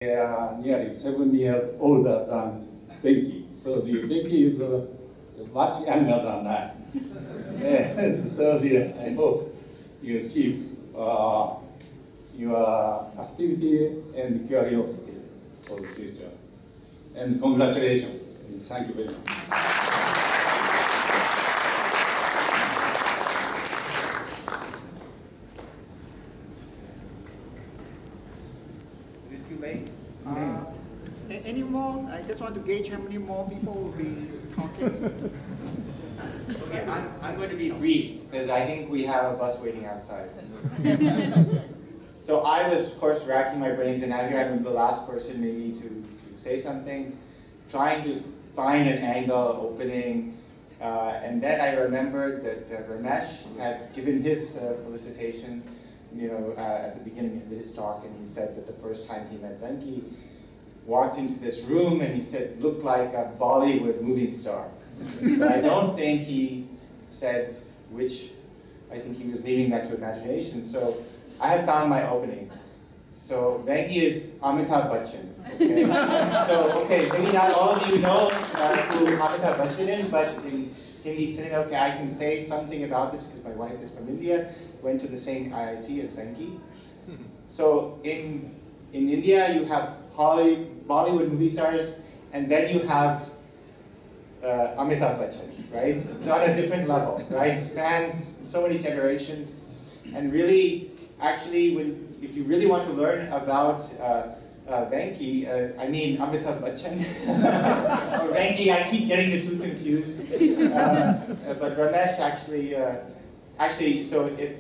They are nearly 7 years older than Venky, so the Venky is much younger than I. And so I hope you keep your activity and curiosity for the future. And congratulations. And thank you very much. Too late? Any more? I just want to gauge how many more people will be talking. Okay, I'm going to be brief because I think we have a bus waiting outside. So I was, of course, racking my brains, and now here I'm the last person maybe to say something, trying to find an angle, opening, and then I remembered that Ramesh had given his felicitation, at the beginning of his talk, and he said that the first time he met Venky, walked into this room and he said, looked like a Bollywood movie star. But I don't think he said which. I think he was leaving that to imagination. So I have found my opening. So Venky is Amitabh Bachchan. Okay? Maybe not all of you know who Amitabh Bachchan is, but in Hindi cinema, okay, I can say something about this because my wife is from India, went to the same IIT as Venky. So in India, you have Bollywood movie stars, and then you have Amitabh Bachchan, right? It's on a different level, right? It spans so many generations, and really, actually, if you really want to learn about Venky, Amitabh Bachchan, or Venky, I keep getting the two confused. But Ramesh actually, so if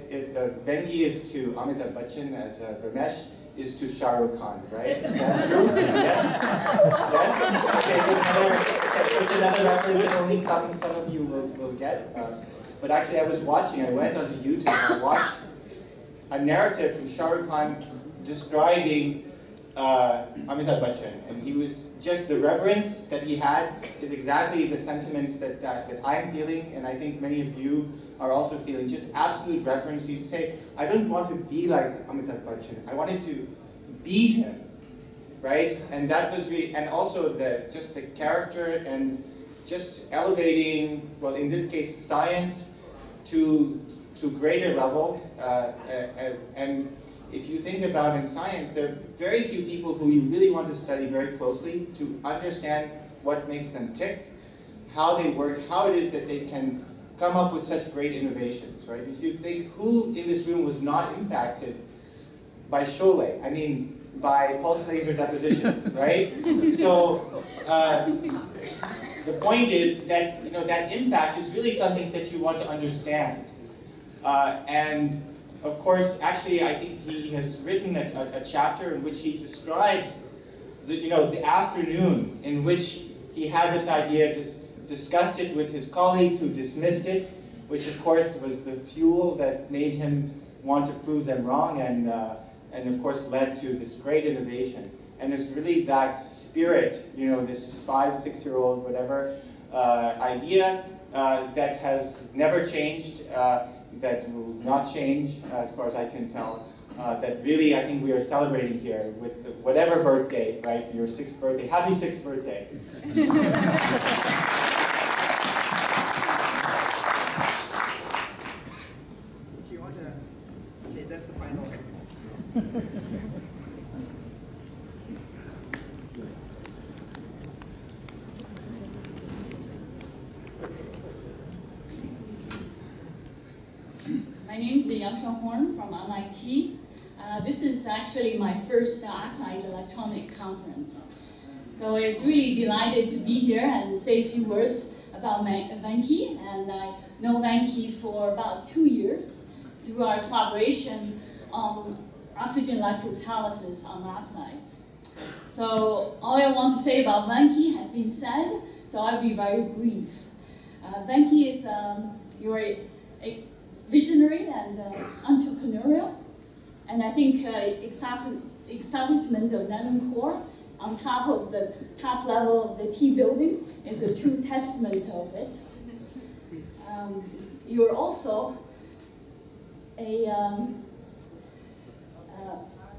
Venky is to Amitabh Bachchan as Ramesh is to Shah Rukh Khan, right? That's true? Yes? Yes? Okay, there's another reference that only some of you will get. But actually, I went onto YouTube and I watched a narrative from Shah Rukh Khan describing Amitabh Bachchan, and he was just the reverence that he had is exactly the sentiments that I'm feeling, and I think many of you are also feeling. Just absolute reverence. He'd say, I don't want to be like Amitabh Bachchan. I wanted to be him, right? And that was and also just the character and just elevating, well, in this case, science to greater level, and if you think about in science, there are very few people who you really want to study very closely to understand what makes them tick, how they work, how it is that they can come up with such great innovations, right? If you think who in this room was not impacted by Sholay, by pulse laser deposition, right? So the point is that that impact is really something that you want to understand, and of course, actually, I think he has written a chapter in which he describes the afternoon in which he had this idea, discussed it with his colleagues who dismissed it, which of course was the fuel that made him want to prove them wrong, and of course led to this great innovation. And it's really that spirit, this 5-6-year-old whatever idea that has never changed. That will not change, as far as I can tell, that really I think we are celebrating here with whatever birthday, right, your 6th birthday. Happy 6th birthday. Do you want to? Okay, that's the final. My name is Yang Shuanghorn from MIT. This is actually my first Oxide Electronic Conference. So it's really delighted to be here and say a few words about Venky. And I know Venky for about 2 years through our collaboration on oxygen electrolysis on oxides. So all I want to say about Venky has been said, so I'll be very brief. Venky is you're a visionary and entrepreneurial, and I think establishment of Nanocore on top of the top level of the T building is a true testament of it. You're also a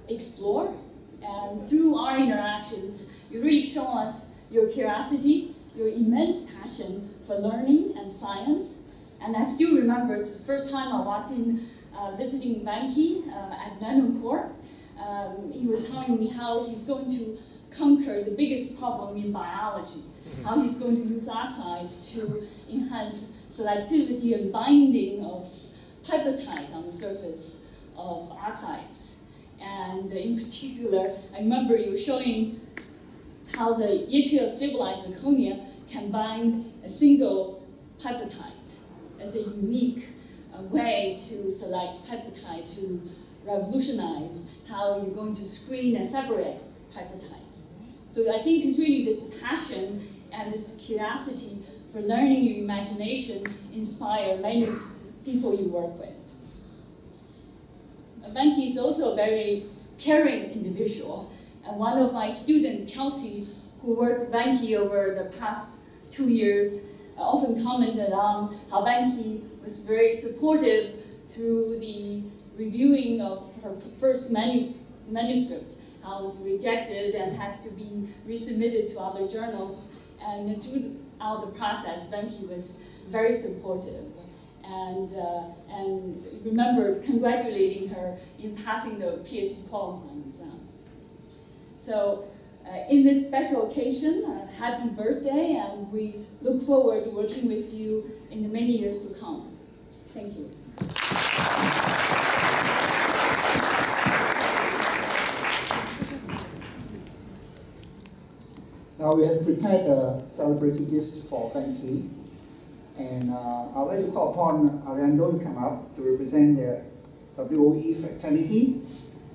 explorer And through our interactions, you really show us your curiosity, your immense passion for learning and science. And I still remember the first time I walked in visiting Venky at Nanopore. He was telling me how he's going to conquer the biggest problem in biology, how he's going to use oxides to enhance selectivity and binding of peptide on the surface of oxides. And in particular, I remember you showing how the yttrial stabilized zirconia can bind a single peptide as a unique way to select peptide to revolutionize how you're going to screen and separate peptides. So I think it's really this passion and this curiosity for learning your imagination inspire many people you work with. Venky is also a very caring individual, and one of my students, Kelsey, who worked with Venky over the past 2 years, often commented on how Venky was very supportive through the reviewing of her first manuscript, how it was rejected and has to be resubmitted to other journals. And throughout the process, Venky was very supportive and remembered congratulating her in passing the PhD qualifying exam. So in this special occasion, happy birthday, and we look forward to working with you in the many years to come. Thank you. Now we have prepared a celebratory gift for Venky, and I'd like to call upon Ariando to come up to represent the WOE fraternity,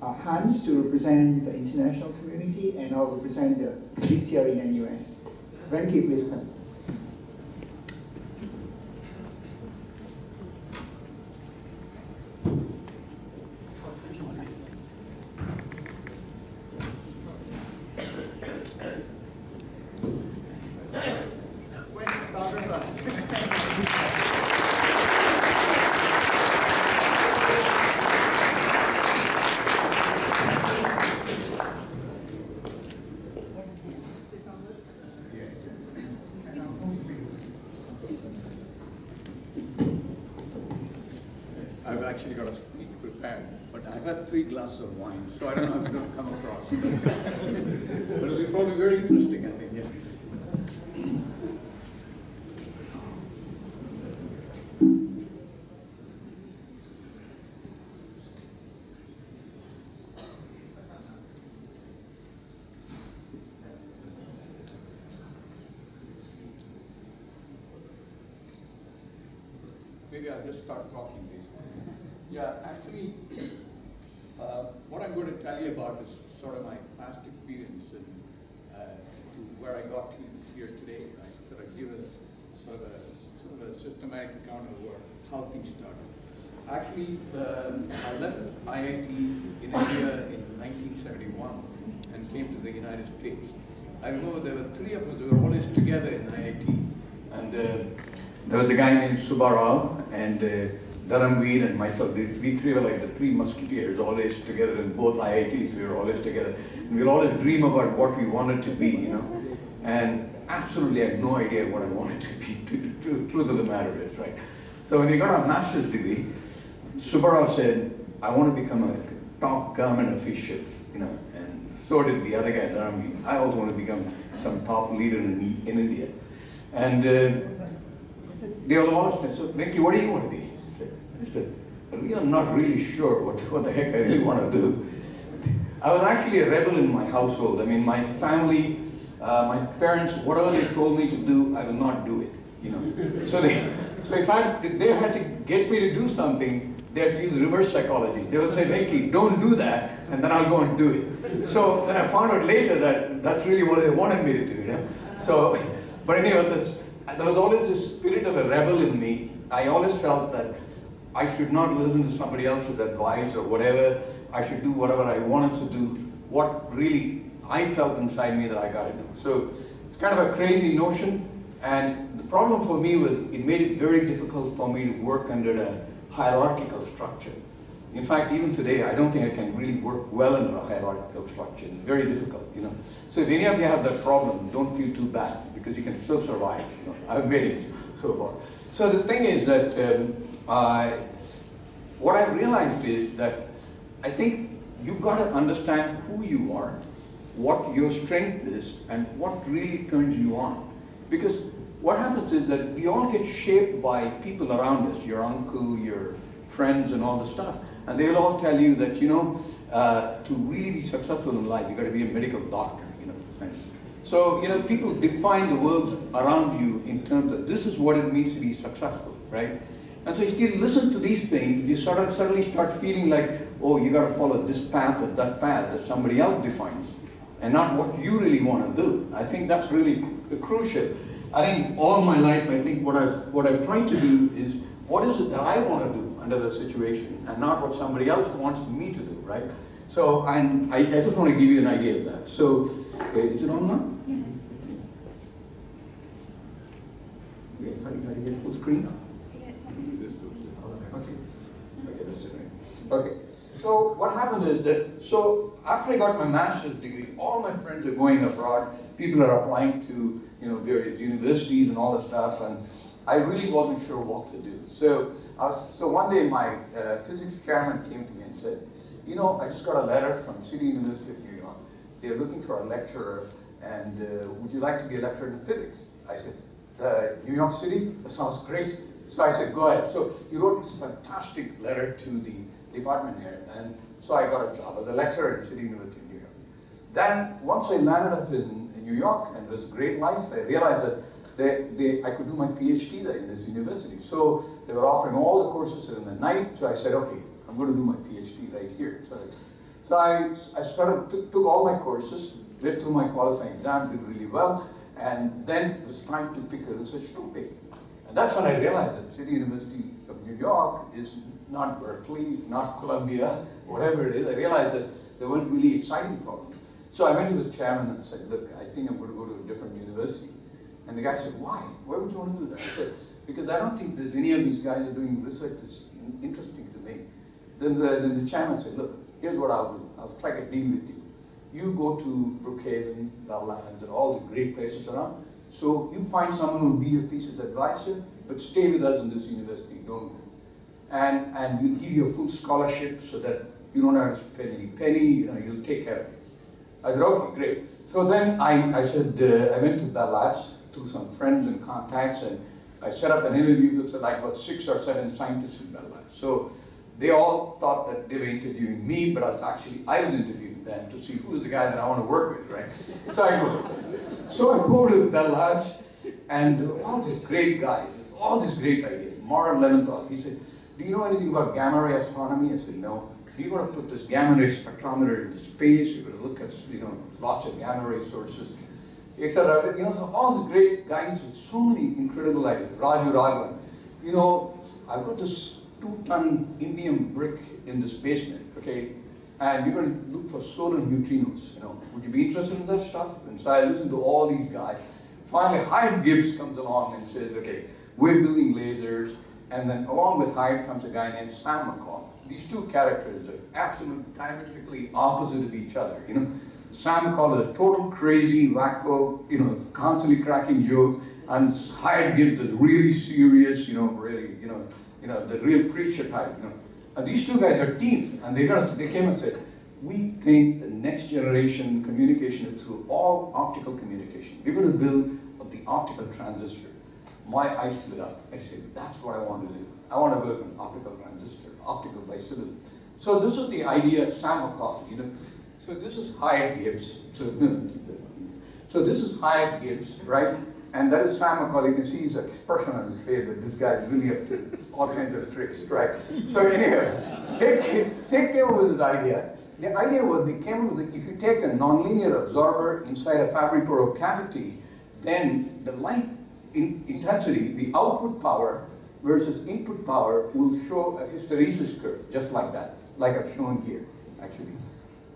Hans to represent the international community, and I'll represent the colleagues here in the US. Venky, please come. I've actually got a speech prepared, but I've had 3 glasses of wine, so I don't know how it's going to come across. But it'll be probably very interesting, I think, yeah. Maybe I'll just start talking basically. Yeah, actually, what I'm going to tell you about is sort of my past experience and to where I got here today, right? So I give a sort of a systematic account of how things started. Actually, I left IIT in India in 1971 and came to the United States. I remember there were 3 of us who were always together in IIT, and there was a guy named Subbarao and Dharamveer and myself. We 3 were like the 3 musketeers, always together in both IITs. We were always together. And we'd always dream about what we wanted to be, you know. And absolutely I had no idea what I wanted to be. Truth of the matter is, right? So when we got our master's degree, Subbarao said, I want to become a top government official, you know. And so did the other guy, Dharamveer. I also want to become some top leader in India. And they all said, so Venky, what do you want to be? I said, I'm not really sure what the heck I really want to do. I was actually a rebel in my household. I mean, my family, my parents, whatever they told me to do, I will not do it, you know. So if they had to get me to do something, they had to use reverse psychology. They would say, Venky, don't do that, and then I'll go and do it. So then I found out later that that's really what they wanted me to do, you know. So, but anyway, there was always this spirit of a rebel in me. I always felt that I should not listen to somebody else's advice or whatever. I should do whatever I wanted to do, what really I felt inside me that I got to do. So it's kind of a crazy notion, and the problem for me was it made it very difficult for me to work under a hierarchical structure. In fact, even today, I don't think I can really work well in a hierarchical structure. It's very difficult, you know. So if any of you have that problem, don't feel too bad, because you can still survive. You know, I've made it so far. So the thing is that what I've realized is that I think you've got to understand who you are, what your strength is, and what really turns you on. Because what happens is that we all get shaped by people around us, your uncle, your friends, and all this stuff. And they'll all tell you that, you know, to really be successful in life, you've got to be a medical doctor, you know. And so, you know, people define the world around you in terms of this is what it means to be successful, right? And so if you listen to these things, you suddenly start feeling like, oh, you got to follow this path or that path that somebody else defines, and not what you really want to do. I think that's really crucial. I think all my life, I think what I've tried to do is, what is it that I want to do under the situation, and not what somebody else wants me to do, right? So, and I just want to give you an idea of that. So, is it on now? Yeah. Okay, how do you get full screen? Yeah, it's on. Okay. Okay, that's it, right? Okay. So what happened is that, so after I got my master's degree, all my friends are going abroad. People are applying to, you know, various universities and all that stuff, and I really wasn't sure what to do. So, so one day my physics chairman came to me and said, you know, I just got a letter from City University of New York. They're looking for a lecturer, and would you like to be a lecturer in physics? I said, New York City? That sounds great. So I said, go ahead. So he wrote this fantastic letter to the department here, and so I got a job as a lecturer at City University of New York. Then, once I landed up in New York, and it was a great life, I realized that I could do my PhD there in this university. So they were offering all the courses in the night, so I said, okay, I'm going to do my PhD right here. So I took all my courses, went through my qualifying exam, did really well, and then it was time to pick a research topic. And that's when I realized that City University of New York is not Berkeley, not Columbia, whatever it is. I realized that there weren't really exciting problems. So I went to the chairman and said, look, I think I'm going to go to a different university. And the guy said, why? Why would you want to do that? I said, because I don't think that any of these guys are doing research that's interesting to me. Then the chairman said, look, here's what I'll do. I'll strike a deal with you. You go to Brookhaven, Belllands, and all the great places around. So you find someone who will be your thesis advisor, but stay with us in this university, don't go. And we'll give you a full scholarship so that you don't have to spend any penny, you know, you'll take care of it. I said, okay, great. So then I went to Bell Labs to some friends and contacts, and I set up an interview with like about 6 or 7 scientists in Bell Labs. So they all thought that they were interviewing me, but I was interviewing them to see who's the guy that I want to work with, right? So I go to Bell Labs, and all these great guys, all these great ideas. Mark Leventhal, he said, do you know anything about gamma ray astronomy? I said, no. We're going to put this gamma ray spectrometer into space. We're going to look at, you know, lots of gamma ray sources, etc. You know, so all these great guys with so many incredible ideas. Raju Raghavan, you know, I've got this 2-ton indium brick in this basement, okay? And we're going to look for solar neutrinos, you know. Would you be interested in that stuff? And so I listened to all these guys. Finally, Hyatt Gibbs comes along and says, okay, we're building lasers. And then along with Hyatt comes a guy named Sam McCall. These two characters are absolutely diametrically opposite of each other, you know. Sam McCall is a total crazy, wacko, you know, constantly cracking jokes, and Hyatt Gibbs is really serious, you know, really, you know, the real preacher type, you know. And these two guys are teams, and they came and said, we think the next generation communication is through all optical communication. We're going to build the optical transistor. My eyes lit up. I said, that's what I want to do. I want to build an optical transistor, optical bisilicon. So this is the idea of Sam McCall, you know. So this is Hyatt Gibbs. So this is Hyatt Gibbs, right? And that is Sam McCall. You can see his expression on his face that this guy is really up to all kinds of tricks, right? So anyway, they came up with this idea. The idea was they came up with, if you take a nonlinear absorber inside a fabric-powered cavity, then the light intensity, the output power versus input power will show a hysteresis curve, just like that, like I've shown here, actually.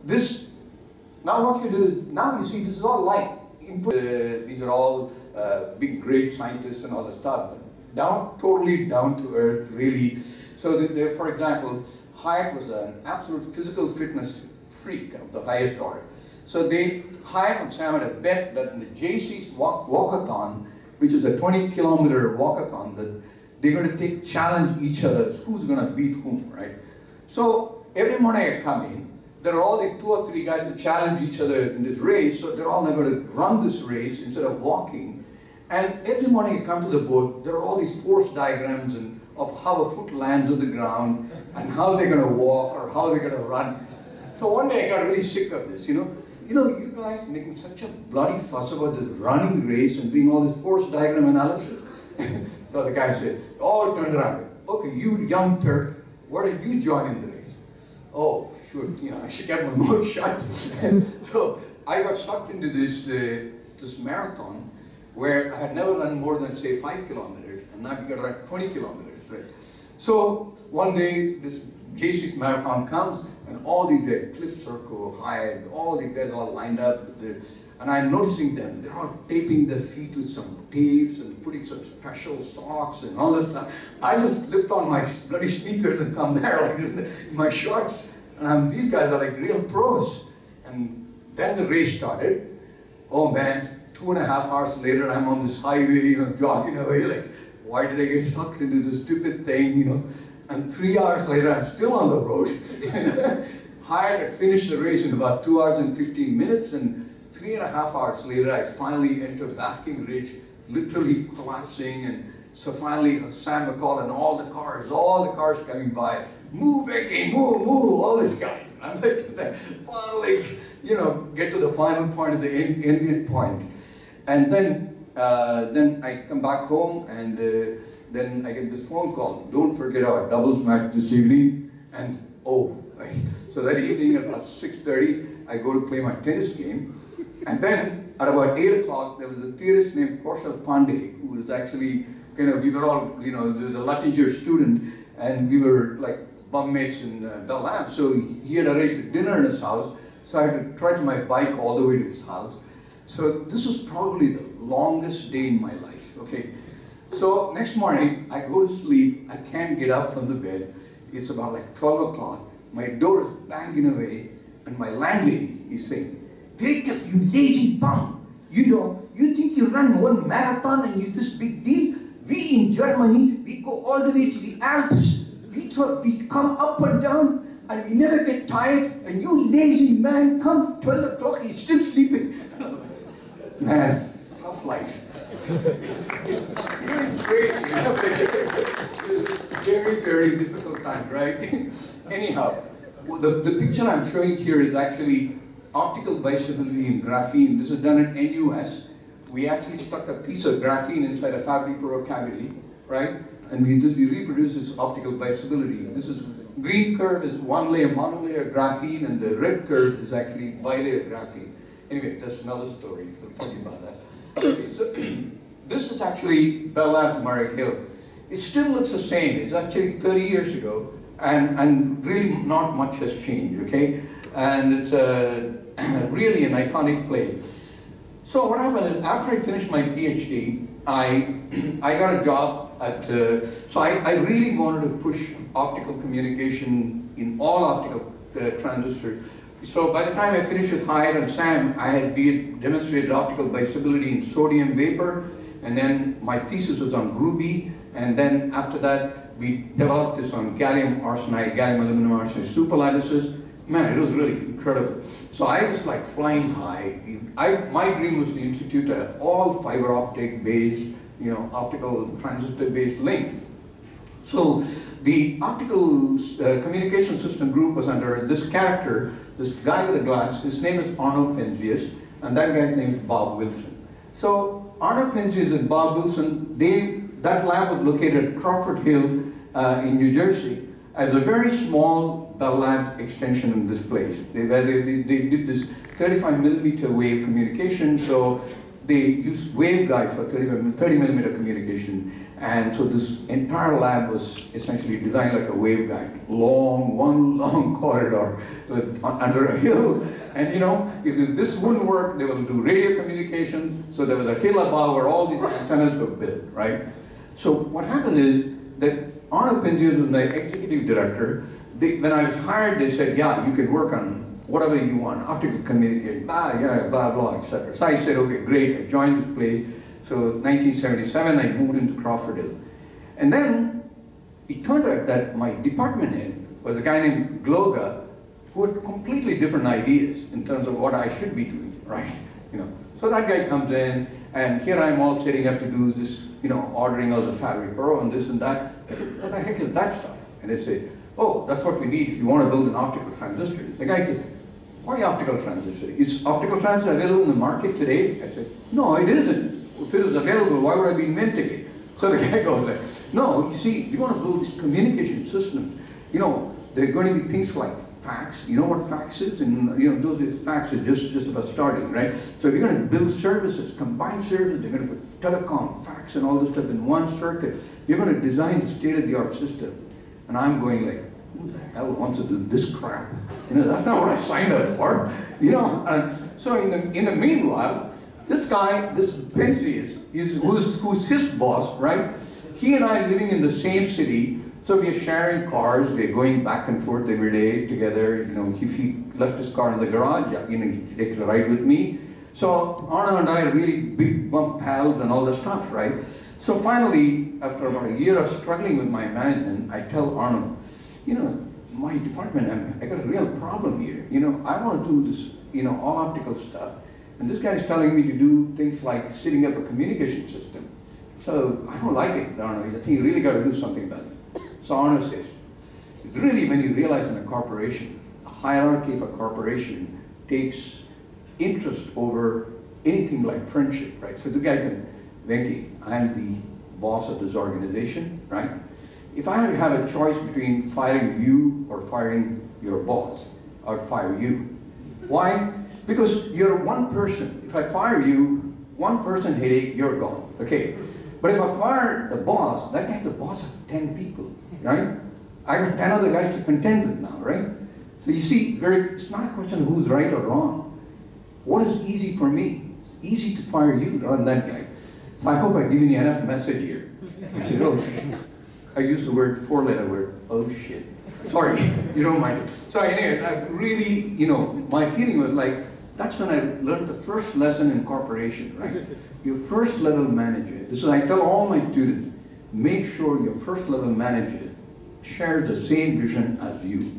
This, now what you do, now you see this is all light. Input, these are all big, great scientists and all this stuff, but totally down to earth, really. So for example, Hyatt was an absolute physical fitness freak of the highest order. So they, Hyatt and Sam had a bet that in the JC's walkathon, which is a 20-kilometer walkathon, that they're going to challenge each other, who's going to beat whom, right? So every morning I come in, there are all these 2 or 3 guys who challenge each other in this race, so they're all going to run this race instead of walking. And every morning I come to the boat, there are all these force diagrams of how a foot lands on the ground, and how they're going to walk or how they're going to run. So one day I got really sick of this, you guys making such a bloody fuss about this running race and doing all this force diagram analysis. So the guy said, all turned around, okay, you young Turk, why did you join in the race? Oh, sure, I should get my mouth shut. So I got sucked into this marathon where I had never run more than, say, 5 kilometers, and now I've got to run 20 kilometers, right? So one day, this JC's marathon comes, and all these Cliff Circle, Hyatt, all these guys all lined up, and I'm noticing them. They're all taping their feet with some tapes and putting some special socks and all this stuff. I just slipped on my bloody sneakers and come there like in my shorts. And these guys are like real pros. And then the race started. Oh man, 2.5 hours later, I'm on this highway, jogging away like, why did I get sucked into this stupid thing, And 3 hours later, I'm still on the road. Hyatt had finished the race in about 2 hours and 15 minutes, and 3.5 hours later, I finally entered Basking Ridge, literally collapsing, and so finally, Sam McCall and all the cars coming by, move, Venky, move, all these guys. I'm like, finally, get to the final point of the end point. And then I come back home, and then I get this phone call. Don't forget our doubles match this evening. And so that evening at about 6:30, I go to play my tennis game. And then at about 8 o'clock, there was a theorist named Kaushal Pandey, who was actually we were all, the Latinger student, and we were like bum mates in Bell Labs. So he had arranged dinner in his house. So I had to trudge my bike all the way to his house. So this was probably the longest day in my life, okay? So next morning, I go to sleep, I can't get up from the bed. It's about like 12 o'clock. My door is banging away, and my landlady is saying, "Wake up, you lazy bum. You think you run one marathon and you this big deal? We in Germany, we go all the way to the Alps. We come up and down, and we never get tired, and you lazy man, come 12 o'clock, he's still sleeping." Man, tough life. Very, very difficult time, right? Anyhow, the picture I'm showing here is actually optical biostability in graphene. This is done at NUS. We actually stuck a piece of graphene inside a fabric pore cavity, right? And we reproduce this optical biostability. This is green curve is monolayer graphene, and the red curve is actually bilayer graphene. Anyway, that's another story. We'll talk about that. Okay, so this is actually Bell Labs Murray Hill. It still looks the same. It's actually 30 years ago, and really not much has changed, okay? And it's really an iconic place. So what happened is, after I finished my PhD, I got a job at, so I really wanted to push optical communication in all optical transistors. So by the time I finished with Hyatt and Sam, I had demonstrated optical biostability in sodium vapor, and then my thesis was on Ruby, and then after that, we developed this on gallium arsenide, gallium aluminum arsenide superlattices. Man, it was really incredible. So I was like flying high. My dream was to institute an all fiber optic based, optical transistor based link. So the optical communication system group was under this character, this guy with a glass. His name is Arno Penzias, and that guy's name is Bob Wilson. So Arno Penzias and Bob Wilson, that lab was located at Crawford Hill in New Jersey as a very small Bell Labs extension in this place. They did this 35 millimeter wave communication, so they used waveguide for 30 millimeter communication. And so this entire lab was essentially designed like a waveguide, one long corridor under a hill. And if this wouldn't work, they will do radio communication. So there was a hill above where all these antennas were built, right? So what happened is that Arno Penzias was the executive director. when I was hired, they said, yeah, you can work on whatever you want, optical communication, blah, blah, etc. So I said, okay, great, I joined this place. So 1977, I moved into Crawford Hill. And then it turned out that my department head was a guy named Gloga, who had completely different ideas in terms of what I should be doing, right? So that guy comes in, and here I'm all setting up to do this, ordering all the Fabric Pro and this and that. What the heck is that stuff? And they say, oh, that's what we need if you want to build an optical transistor. The guy said, why optical transistor? Is optical transistor available in the market today? I said, no, it isn't. If it was available, why would I be inventing it? So the guy goes like, no, you see, you want to build this communication system. There are going to be things like fax. You know what fax is? And those days fax is just about starting, right? So if you're going to build services, combined services, you're going to put telecom, fax, and all this stuff in one circuit. You're going to design the state-of-the-art system. And I'm going like, who the hell wants to do this crap? That's not what I signed up for. So in the meanwhile, this guy, this Venky who's his boss, right? He and I living in the same city, so we're sharing cars, we're going back and forth every day together. If he left his car in the garage, he takes a ride with me. So Arno and I are really big bump pals and all this stuff, right? So finally, after about a year of struggling with my management, I tell Arno, my department, I got a real problem here. I want to do this, all optical stuff. And this guy's telling me to do things like setting up a communication system. So I don't like it, Arno. I think you really got to do something about it. So Arno says, it's really when you realize in a corporation, a hierarchy of a corporation takes interest over anything like friendship, right? So the guy can, Venky, I'm the boss of this organization, right? If I had to have a choice between firing you or firing your boss, I would fire you. Why? Because you're one person. If I fire you, one person headache, you're gone, okay? But if I fire the boss, that guy's the boss of 10 people, right? I got 10 other guys to contend with now, right? So you see, it's not a question of who's right or wrong. What is easy for me? It's easy to fire you rather than that guy. So I hope I've given you enough message here. You said, oh shit. I used the word, 4-letter word, oh shit. Sorry, you don't mind it. So anyway, I've really, my feeling was like, that's when I learned the first lesson in corporation, right? Your first level manager, this is, I tell all my students, make sure your first level manager shares the same vision as you.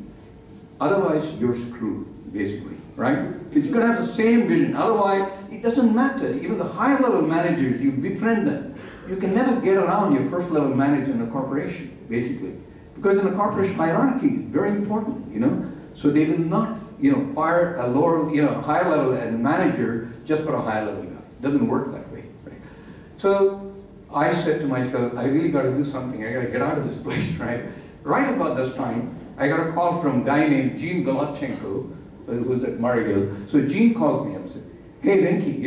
Otherwise, you're screwed, basically, right? Because you're going to have the same vision. Otherwise, it doesn't matter. Even the higher level managers, you befriend them. You can never get around your first level manager in a corporation, basically. Because in a corporation, hierarchy is very important, So they will not, fire a lower, higher level manager just for a higher level guy. It doesn't work that way, right? So I said to myself, I really got to do something. I got to get out of this place, right? Right about this time, I got a call from a guy named Gene Golovchenko, who's at Murray Hill. So Gene calls me up and said, hey Venky,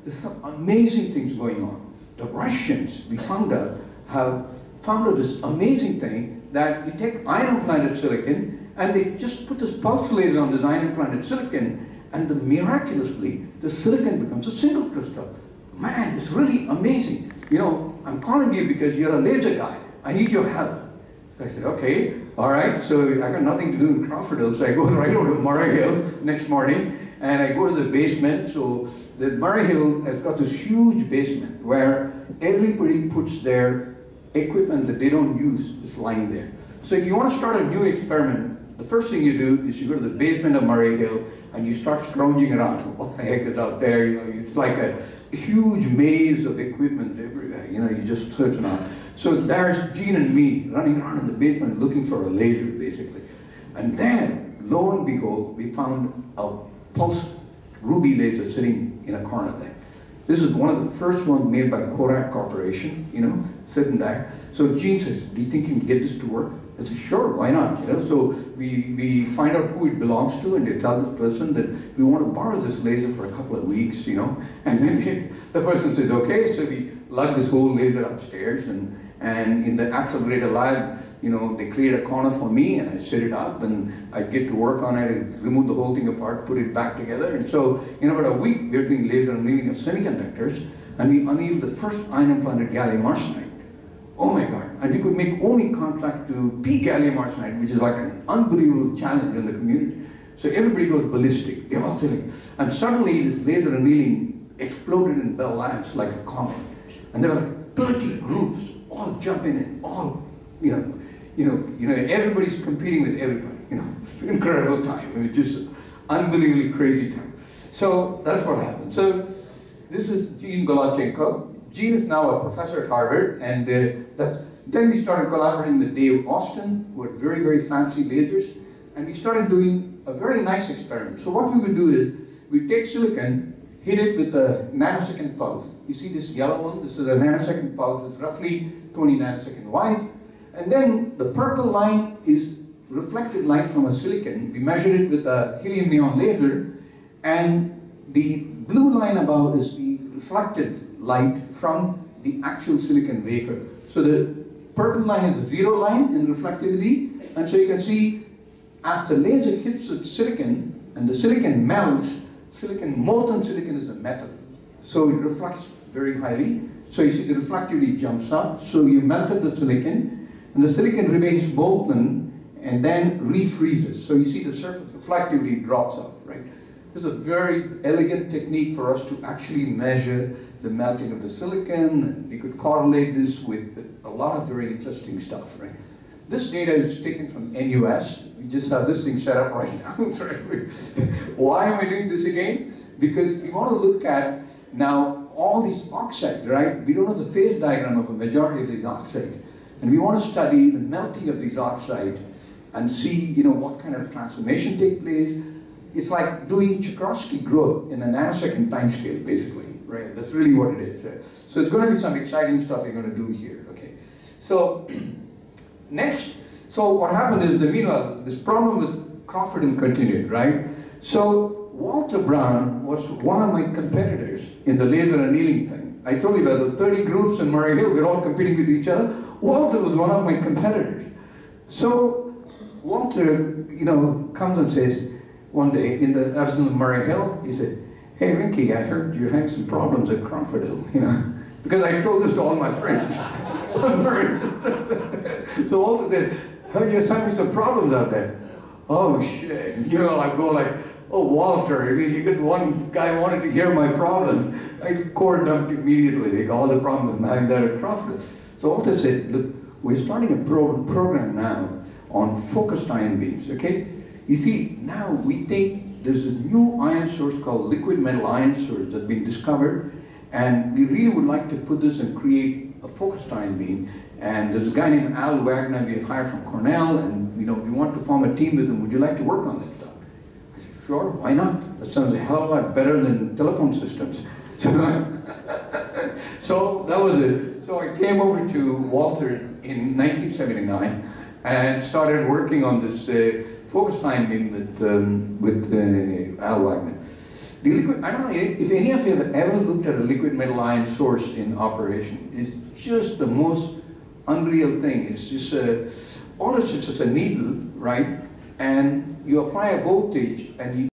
there's some amazing things going on. The Russians, we found out, have found out this amazing thing that you take ion-implanted silicon and they just put this pulse laser on this ion-implanted silicon and miraculously the silicon becomes a single crystal. Man, it's really amazing. I'm calling you because you're a laser guy. I need your help. So I said, okay, all right. So I got nothing to do in Crawford Hill, so I go right over to Murray Hill next morning and I go to the basement. So the Murray Hill has got this huge basement where everybody puts their equipment that they don't use is lying there. So if you want to start a new experiment, the first thing you do is you go to the basement of Murray Hill and you start scrounging around. What the heck is out there? It's like a huge maze of equipment everywhere. You just search around. So there's Gene and me running around in the basement looking for a laser, basically. And then, lo and behold, we found a pulse ruby laser sitting in a corner there. This is one of the first ones made by Kodak Corporation, sitting there. So Gene says, do you think you can get this to work? I said, sure, why not? So we find out who it belongs to, and they tell this person that we want to borrow this laser for a couple of weeks, and then the person says, okay, so we lug this whole laser upstairs, and in the accelerator lab, they create a corner for me, and I set it up, and I get to work on it, and remove the whole thing apart, put it back together, and so in about a week, we're doing laser annealing of semiconductors, and we annealed the first ion-implanted gallium arsenide. Oh my God. And we could make ohmic contact to P gallium arsenide, which is like an unbelievable challenge in the community. So everybody goes ballistic. They're all saying, and suddenly this laser annealing exploded in Bell Labs like a comet. And there were like 30 groups, all jumping in, all, everybody's competing with everybody. It's an incredible time. It was just unbelievably crazy time. So that's what happened. So this is Gene Golachenko. Gene is now a professor at Harvard, and then we started collaborating with Dave Austin, who had very, very fancy lasers, and we started doing a very nice experiment. So what we would do is, we take silicon, hit it with a nanosecond pulse. You see this yellow one? This is a nanosecond pulse. It's roughly 20 nanosecond wide. And then the purple line is reflected light from a silicon. We measured it with a helium neon laser, and the blue line above is the reflected light from the actual silicon wafer. So the purple line is a zero line in reflectivity, and so you can see as the laser hits the silicon and the silicon melts, molten silicon is a metal. So it reflects very highly. So you see the reflectivity jumps up. So you melted the silicon, and the silicon remains molten and then refreezes. So you see the surface reflectivity drops up, right? This is a very elegant technique for us to actually measure the melting of the silicon, and we could correlate this with a lot of very interesting stuff, right? This data is taken from NUS. We just have this thing set up right now. Why am I doing this again? Because we want to look at now all these oxides, right? We don't have the phase diagram of a majority of these oxides. And we want to study the melting of these oxides and see, what kind of transformation take place. It's like doing Czochralski growth in a nanosecond time scale, basically, right? That's really what it is, right? So it's going to be some exciting stuff we're going to do here, okay? So, next, so what happened is, meanwhile, this problem with Crawford continued, right? So, Walter Brown was one of my competitors in the laser annealing thing. I told you about the 30 groups in Murray Hill, we're all competing with each other. Walter was one of my competitors. So, Walter, comes and says, one day, I was in Murray Hill, he said, "Hey, Venky, I heard you're having some problems at Crawford Hill," because I told this to all my friends. So Walter said, "Heard you're having some problems out there." Oh, shit. I go like, "Oh, Walter, you get one guy wanted to hear my problems." I core dumped immediately, like all the problems I'm having there at Crawford Hill. So Walter said, "Look, we're starting a program now on focused ion beams, okay? You see, now we think there's a new ion source called liquid metal ion source that's been discovered, and we really would like to put this and create a focused ion beam. And there's a guy named Al Wagner we have hired from Cornell, and we want to form a team with him. Would you like to work on that stuff?" I said, "Sure, why not? That sounds a hell of a lot better than telephone systems." So that was it. So I came over to Walter in 1979 and started working on this focused ion beam with Al Wagner. The liquid, I don't know if any of you have ever looked at a liquid metal ion source in operation. It's just the most unreal thing. It's just all it's just a needle, right? And you apply a voltage, and